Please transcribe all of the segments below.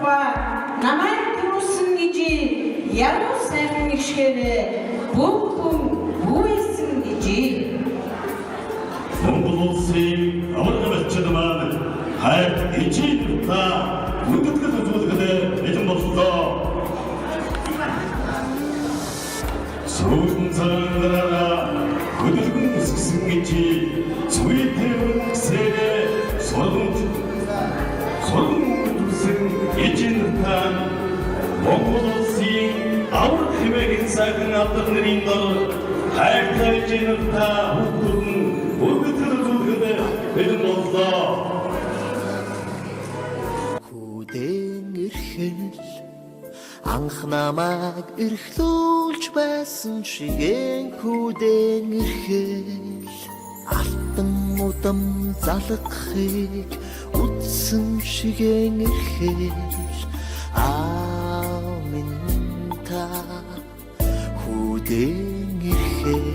ба намайг төрүүлсэн гэж яруу сайхан ишгээрээ бүх хүн гүйсэн гэж. Монгол улсын аваргалчид маань хайр эцэг та үндэтгэл үзүүлэхдээ эзэн боллоо. Сүүн цагаараа хөдөлгөн үсгсэн гэж цүйтэвэн гэсээрээ сургамжлсан эзэн та Монгол улсын авар хэмээн цагаан авдар нэрийн дор хайртай эзэн та бүгдэн үндэтгэл үзүүлэхдээ эзэн боллоо. Хүдэн эрхэл анх намайг эрхлүүлж байсан шиген хүдэн эрхэл алтан удам залгахыг үтсэн шиген эрхэл амин та хүдэн эрхэл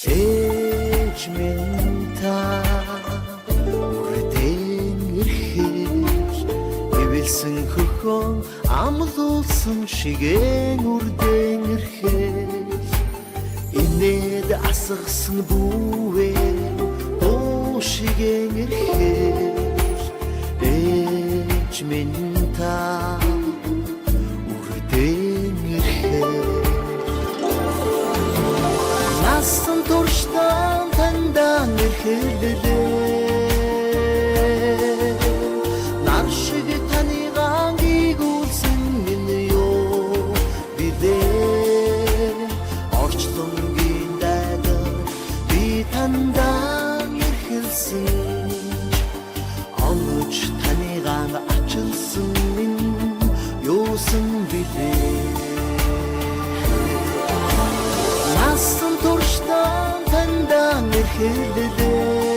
ээж минь та Эвэлсэн хөхөн амлуулсан шиген үрдэн эрхэл инээд асгасан бүүвээ дуу шиген эрхэл ээж минь та үрдэн эрхэл насан турштан тандан эрхэллээ Онож таныг ачилсан минь юусан билээ Насан турштан тандан эрхэллээ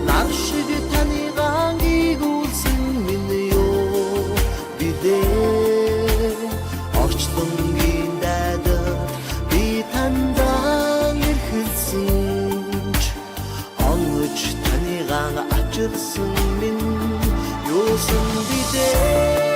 Нар шиг таныг гүйсэн минь юу билээ Орчлонгийн дайдар би тандан эрхэлсэн Онож таныг ачилсан минь юусан билээ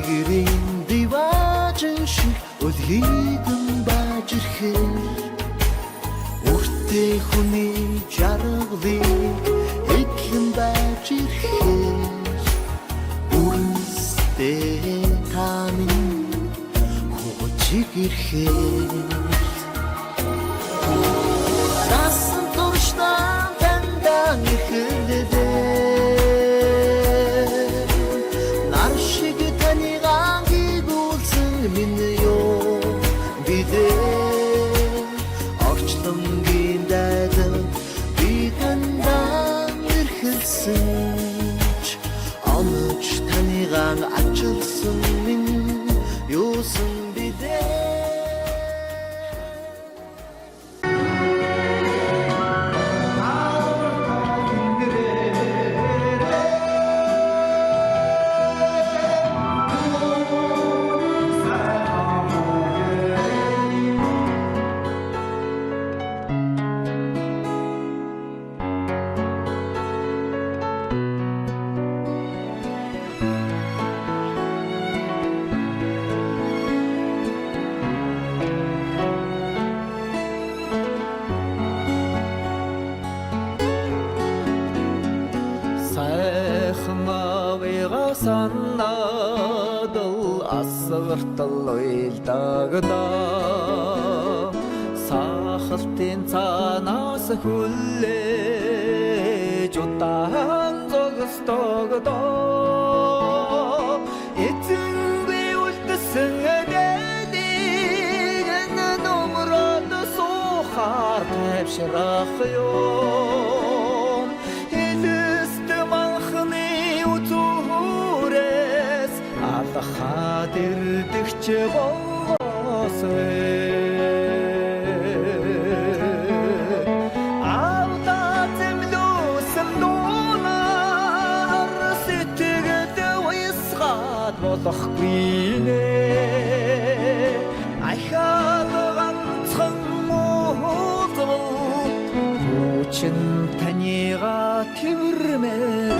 Үлгэрийн диважин шиг үлгийдэн бажирхэл Үртэй хүний жаргалыг эглэн бажирхэл Үрстэй та минь хуучиг ирхэл Насан турштан тандан ирхэллээ Орчлонгийн дайдар би тандан эрхэлсэнч Онож таныг ачилсан минь юусан билээ санадал асгартал уйлдагдаа сахалтын цаанаас хүлээж удаан зогсдогдоо эзэн би үлдсэн юм элэстэ манхны үзүүрээс алхаад ирдэгч болоосэй болохгүй нэ ахаад ганцхан муузвал хүчин танига тэрмээр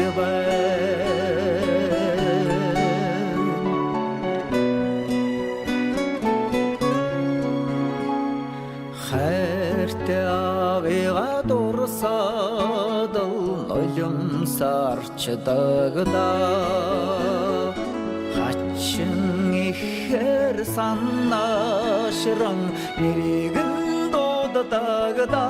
хайртай авига дурсаад нулимсарчдагда ихэр саннаашран ирэгэн дуудадагда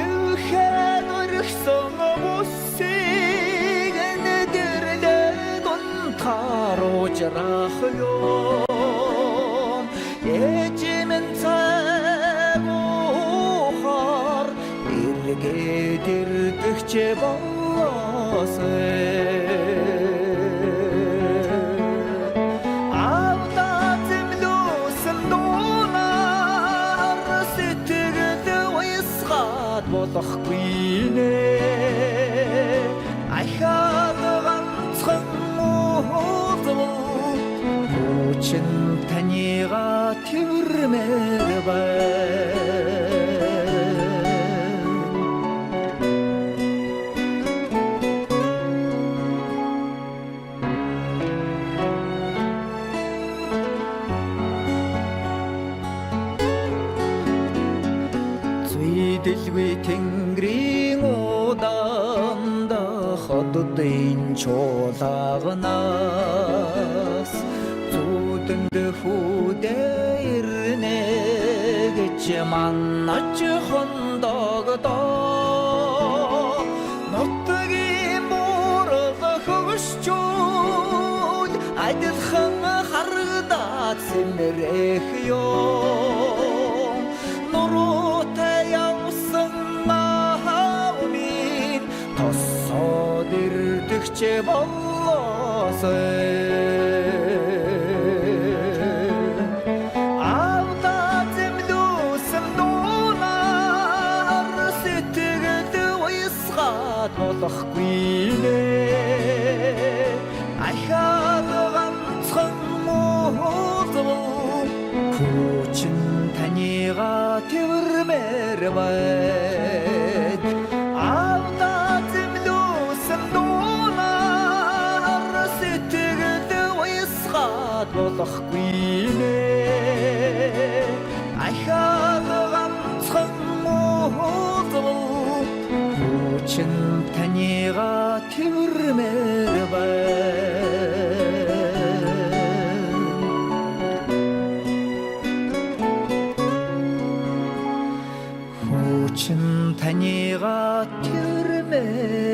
юухээр өргсөн бүсийг нэдэрлээд унтааруулах юм ээжимэн цайгухаар эргээд ирдэгч болоосэй болохгүй нэ ахаад ганцхан муузвал хүчин танига тэрмээр дэлгүй тэнгэрийн удаанд ходдын чуулганаас зүдэнд хүдээ ирнэ гэж манаж хондогдоо нутгийн муурга хөвшчүүл адилхан харагдаад сэмрэх юм нуруутай явсан маавмин тосоод ирдэгч болоосэй авда землюсэн дунаар сэтгэлд уйсгаад болохгүй нэ ахаад ганцхан муузвал хүчин танига тэрмээр байд авда землюсэн дунаар сэтгэлд уйсгаад болохгүй нэ ахаад ганцхан муузвал хүчин танига тэрмээр байд хүчин танига тэрмээр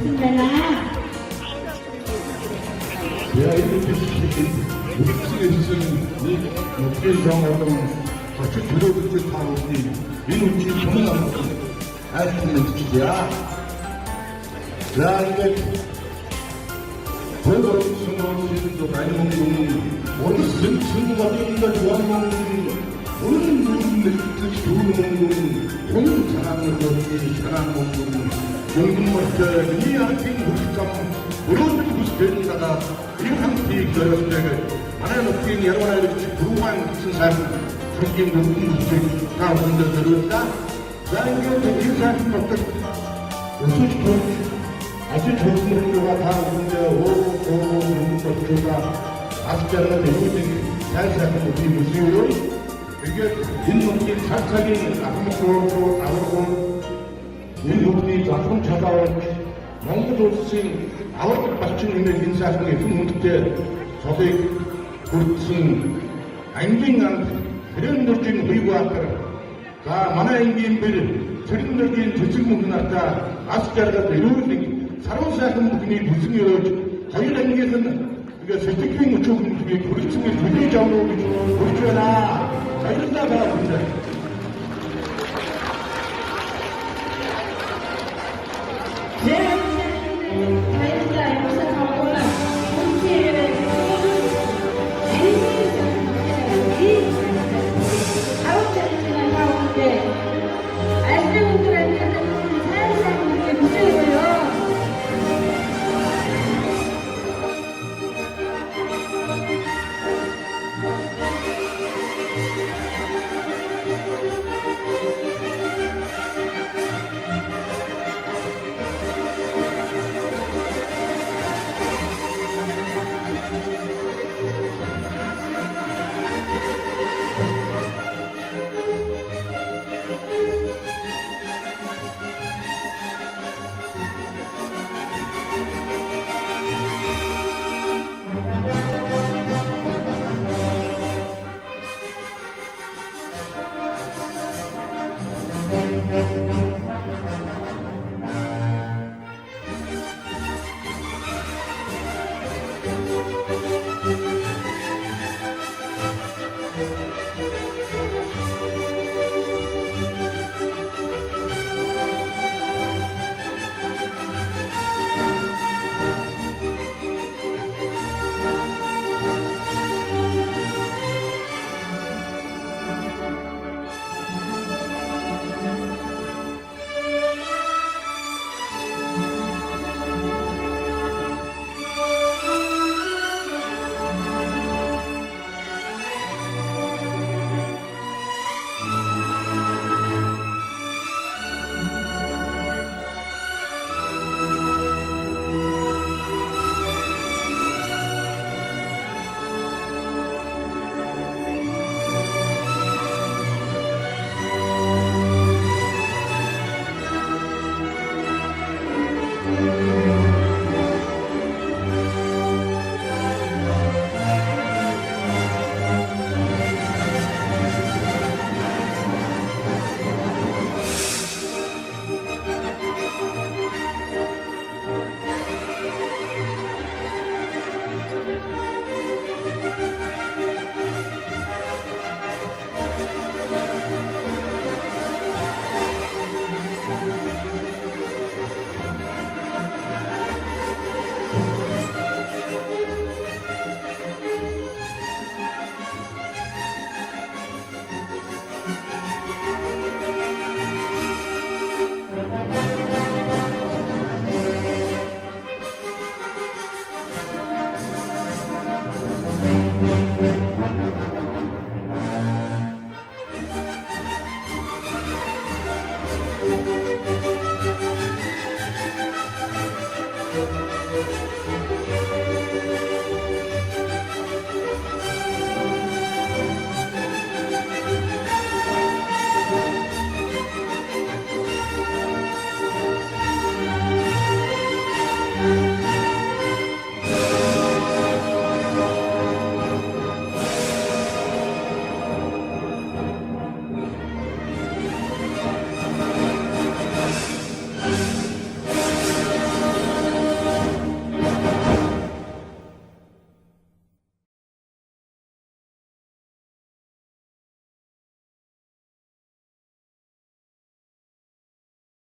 있습니다. 내가 이렇게 무식에 있으니 목표 정하던 같이 들어볼 때 타오니 이놈이 정말 알수있는 짓이야. 자, 이제 벌벌 승부도 많이 먹는 어느 승부가 되기가 좋아하는 어느 누군데 뜻이 좋은 온 사람을 그렇게 사람 먹는 용금을 이 한테 무식감 모든 무슨 변이다가 일상비 그릇을 하나의 높긴 여러 가지 이렇게 부루한 세상 생긴 무슨 다 혼자 들었다. 자, 이게 일상 어떤 수십 아주 좋은 경우가 다 오는데 오는 것들과 아스자가 되고 잘 사는 것이 무슨 이게 인목이 살짝이 아무것도 나오고 인목이 작품 찾아온 영구도신 아홉 받침님의 인사성의 흥문특대 저의 그것은 안경한 그런 느낌 의과 자 만화인기인들 저린적인 조직문을 났다 아스자가 되고 사람 사는 분이 무슨 일 저희 단계에서는 이거 세특행 우측 중에 고리층의 도저히 잡으러 오잖아 자 이러다가 근데